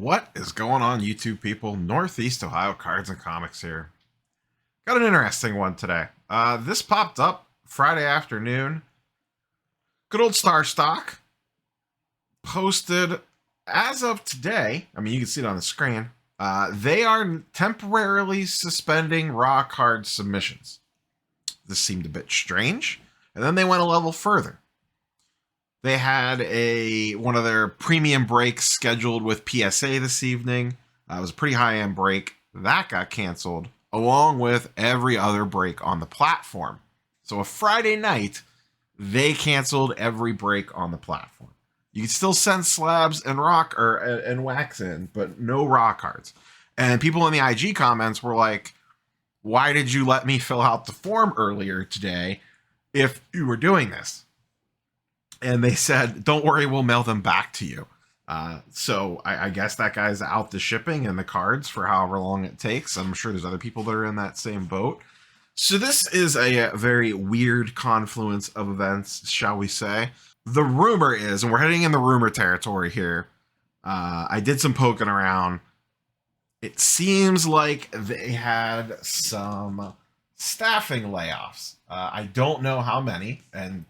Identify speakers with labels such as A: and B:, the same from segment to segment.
A: What is going on, YouTube people? Northeast Ohio Cards and Comics here. Got an interesting one today. This popped up Friday afternoon. Good old Starstock posted, as of today, I mean, you can see it on the screen, they are temporarily suspending raw card submissions. This seemed a bit strange, and then they went a level further. They had one of their premium breaks scheduled with PSA this evening. It was a pretty high-end break. That got canceled, along with every other break on the platform. So a Friday night, they canceled every break on the platform. You can still send slabs and and wax in, but no raw cards. And people in the IG comments were like, why did you let me fill out the form earlier today if you were doing this? And they said, don't worry, we'll mail them back to you. So I guess that guy's out the shipping and the cards for however long it takes. I'm sure there's other people that are in that same boat. So this is a very weird confluence of events, shall we say. The rumor is, and we're heading in the rumor territory here, I did some poking around. It seems like they had some staffing layoffs. I don't know how many, and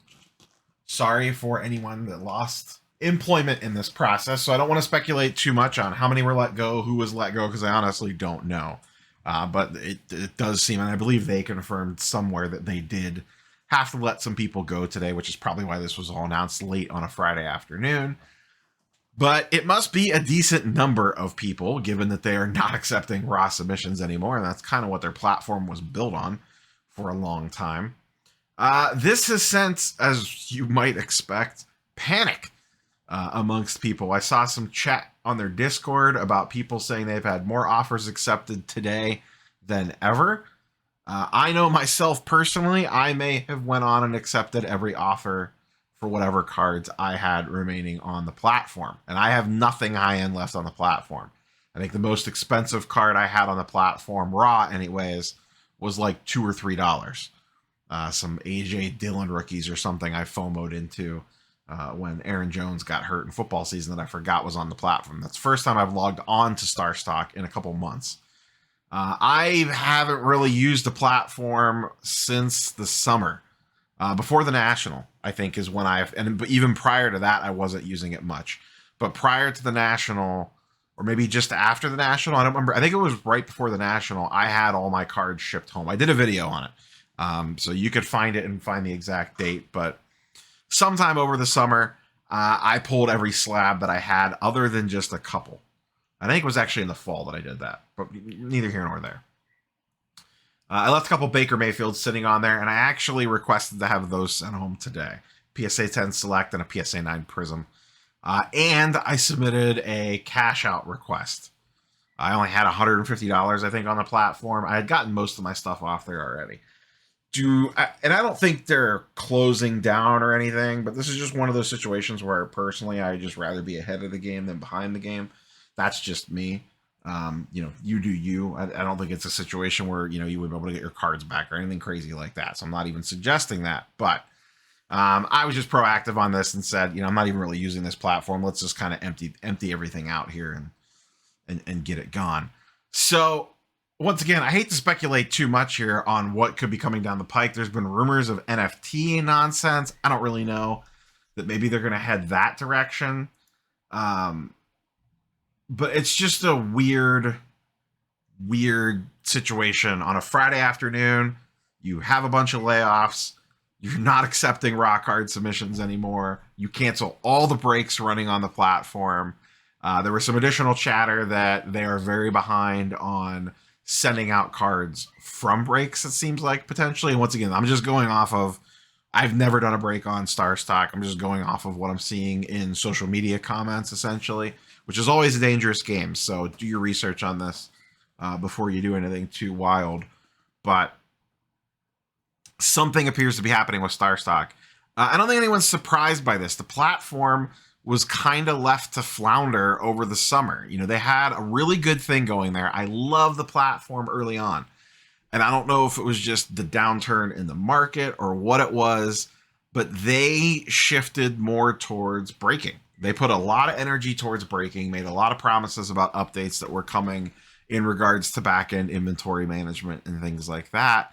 A: sorry for anyone that lost employment in this process. So I don't want to speculate too much on how many were let go, who was let go, because I honestly don't know. But it does seem, and I believe they confirmed somewhere that they did have to let some people go today, which is probably why this was all announced late on a Friday afternoon. But it must be a decent number of people, given that they are not accepting raw submissions anymore. And that's kind of what their platform was built on for a long time. This has sent, as you might expect, panic amongst people. I saw some chat on their Discord about people saying they've had more offers accepted today than ever. I know myself personally, I may have went on and accepted every offer for whatever cards I had remaining on the platform. And I have nothing high-end left on the platform. I think the most expensive card I had on the platform, raw anyways, was like $2 or $3. Some AJ Dillon rookies or something I FOMO'd into when Aaron Jones got hurt in football season that I forgot was on the platform. That's the first time I've logged on to Starstock in a couple months. I haven't really used the platform since the summer. Before the National, I think, is when but even prior to that, I wasn't using it much. But prior to the National, or maybe just after the National, I don't remember. I think it was right before the National, I had all my cards shipped home. I did a video on it. So you could find it and find the exact date. But sometime over the summer, I pulled every slab that I had other than just a couple. I think it was actually in the fall that I did that, but neither here nor there. I left a couple Baker Mayfields sitting on there, and I actually requested to have those sent home today. PSA 10 Select and a PSA 9 Prism. And I submitted a cash out request. I only had $150, I think, on the platform. I had gotten most of my stuff off there already. And I don't think they're closing down or anything, but this is just one of those situations where personally I'd just rather be ahead of the game than behind the game. That's just me. You do you. I don't think it's a situation where, you would be able to get your cards back or anything crazy like that. So I'm not even suggesting that. But I was just proactive on this and said, I'm not even really using this platform. Let's just kind of empty everything out here and get it gone. So once again, I hate to speculate too much here on what could be coming down the pike. There's been rumors of NFT nonsense. I don't really know that maybe they're going to head that direction. But it's just a weird situation. On a Friday afternoon, you have a bunch of layoffs. You're not accepting raw card submissions anymore. You cancel all the breaks running on the platform. There was some additional chatter that they are very behind on sending out cards from breaks, it seems like, potentially. And once again, I'm just going off of, I've never done a break on Starstock. I'm just going off of what I'm seeing in social media comments, essentially, which is always a dangerous game. So do your research on this before you do anything too wild. But something appears to be happening with Starstock. I don't think anyone's surprised by this. The platform was kind of left to flounder over the summer. They had a really good thing going there. I love the platform early on. And I don't know if it was just the downturn in the market or what it was, but they shifted more towards breaking. They put a lot of energy towards breaking, made a lot of promises about updates that were coming in regards to back-end inventory management and things like that.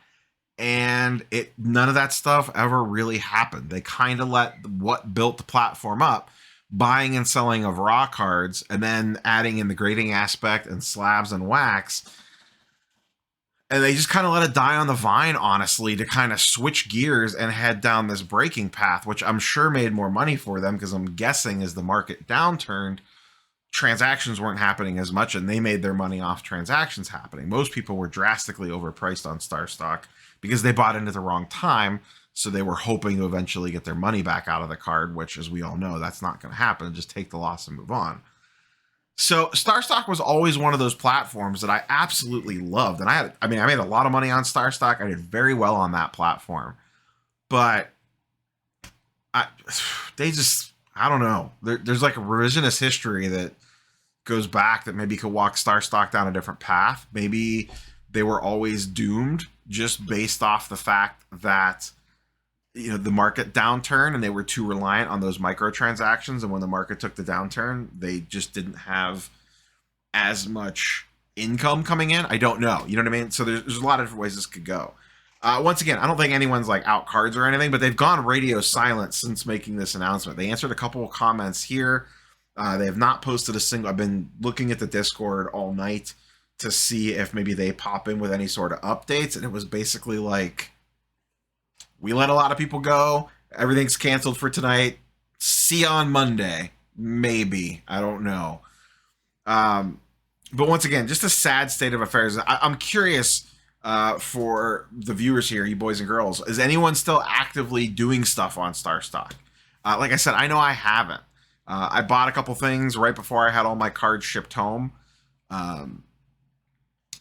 A: And none of that stuff ever really happened. They kind of let what built the platform up, buying and selling of raw cards, and then adding in the grading aspect and slabs and wax. And they just kind of let it die on the vine, honestly, to kind of switch gears and head down this breaking path, which I'm sure made more money for them, because I'm guessing as the market downturned, transactions weren't happening as much, and they made their money off transactions happening. Most people were drastically overpriced on Starstock because they bought into the wrong time, so they were hoping to eventually get their money back out of the card, which, as we all know, that's not going to happen. Just take the loss and move on. So Starstock was always one of those platforms that I absolutely loved. And I made a lot of money on Starstock. I did very well on that platform. But I don't know. There's like a revisionist history that goes back that maybe could walk Starstock down a different path. Maybe they were always doomed just based off the fact that the market downturn and they were too reliant on those microtransactions, and when the market took the downturn, they just didn't have as much income coming in. I don't know. You know what I mean? So there's a lot of different ways this could go. Once again, I don't think anyone's like out cards or anything, but they've gone radio silent since making this announcement. They answered a couple of comments here. They have not posted a single. I've been looking at the Discord all night to see if maybe they pop in with any sort of updates, and it was basically like, we let a lot of people go. Everything's canceled for tonight. See you on Monday. Maybe. I don't know. But once again, just a sad state of affairs. I'm curious for the viewers here, you boys and girls. Is anyone still actively doing stuff on Starstock? Like I said, I know I haven't. I bought a couple things right before I had all my cards shipped home.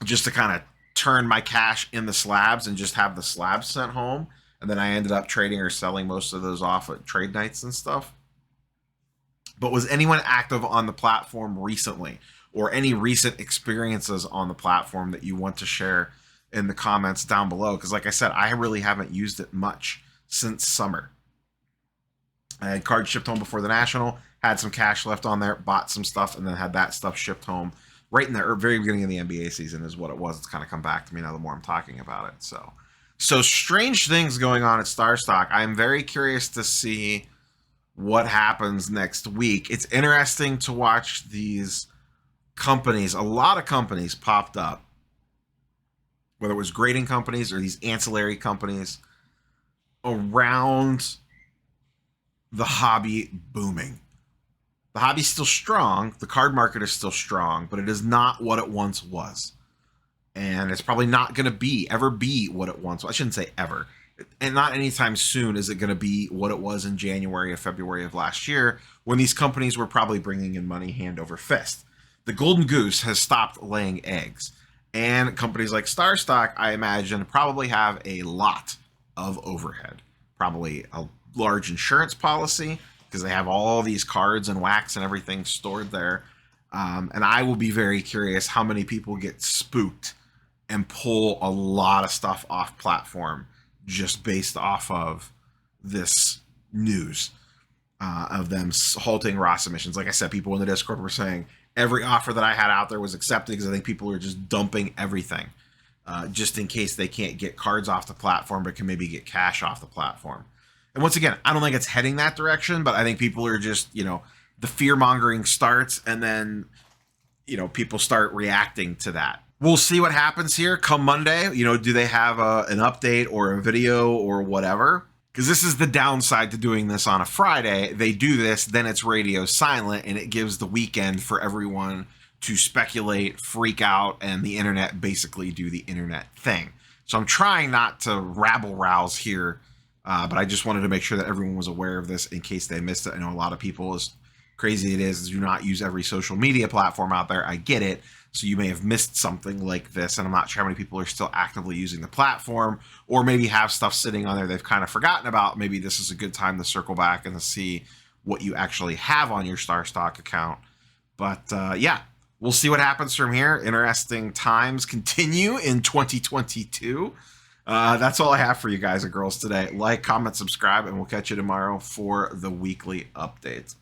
A: Just to kind of turn my cash in the slabs and just have the slabs sent home. And then I ended up trading or selling most of those off at trade nights and stuff. But was anyone active on the platform recently, or any recent experiences on the platform that you want to share in the comments down below? Because like I said, I really haven't used it much since summer. I had cards shipped home before the National, had some cash left on there, bought some stuff, and then had that stuff shipped home right in the very beginning of the NBA season is what it was. It's kind of come back to me now the more I'm talking about it. So strange things going on at Starstock. I'm very curious to see what happens next week. It's interesting to watch these companies. A lot of companies popped up, whether it was grading companies or these ancillary companies, around the hobby booming. The hobby's still strong. The card market is still strong, but it is not what it once was. And it's probably not going to ever be what it once was. I shouldn't say ever. And not anytime soon is it going to be what it was in January or February of last year, when these companies were probably bringing in money hand over fist. The golden goose has stopped laying eggs. And companies like Starstock, I imagine, probably have a lot of overhead. Probably a large insurance policy, because they have all these cards and wax and everything stored there. And I will be very curious how many people get spooked and pull a lot of stuff off platform just based off of this news of them halting raw submissions. Like I said, people in the Discord were saying every offer that I had out there was accepted, because I think people are just dumping everything just in case they can't get cards off the platform but can maybe get cash off the platform. And once again, I don't think it's heading that direction, but I think people are just, the fear mongering starts, and then, people start reacting to that. We'll see what happens here come Monday. Do they have an update or a video or whatever? Because this is the downside to doing this on a Friday. They do this, then it's radio silent, and it gives the weekend for everyone to speculate, freak out, and the internet basically do the internet thing. So I'm trying not to rabble rouse here, but I just wanted to make sure that everyone was aware of this in case they missed it. I know a lot of people, as crazy it is, do not use every social media platform out there. I get it. So you may have missed something like this, and I'm not sure how many people are still actively using the platform, or maybe have stuff sitting on there they've kind of forgotten about. Maybe this is a good time to circle back and to see what you actually have on your Starstock account. But yeah, we'll see what happens from here. Interesting times continue in 2022. That's all I have for you guys and girls today. Like, comment, subscribe, and we'll catch you tomorrow for the weekly updates.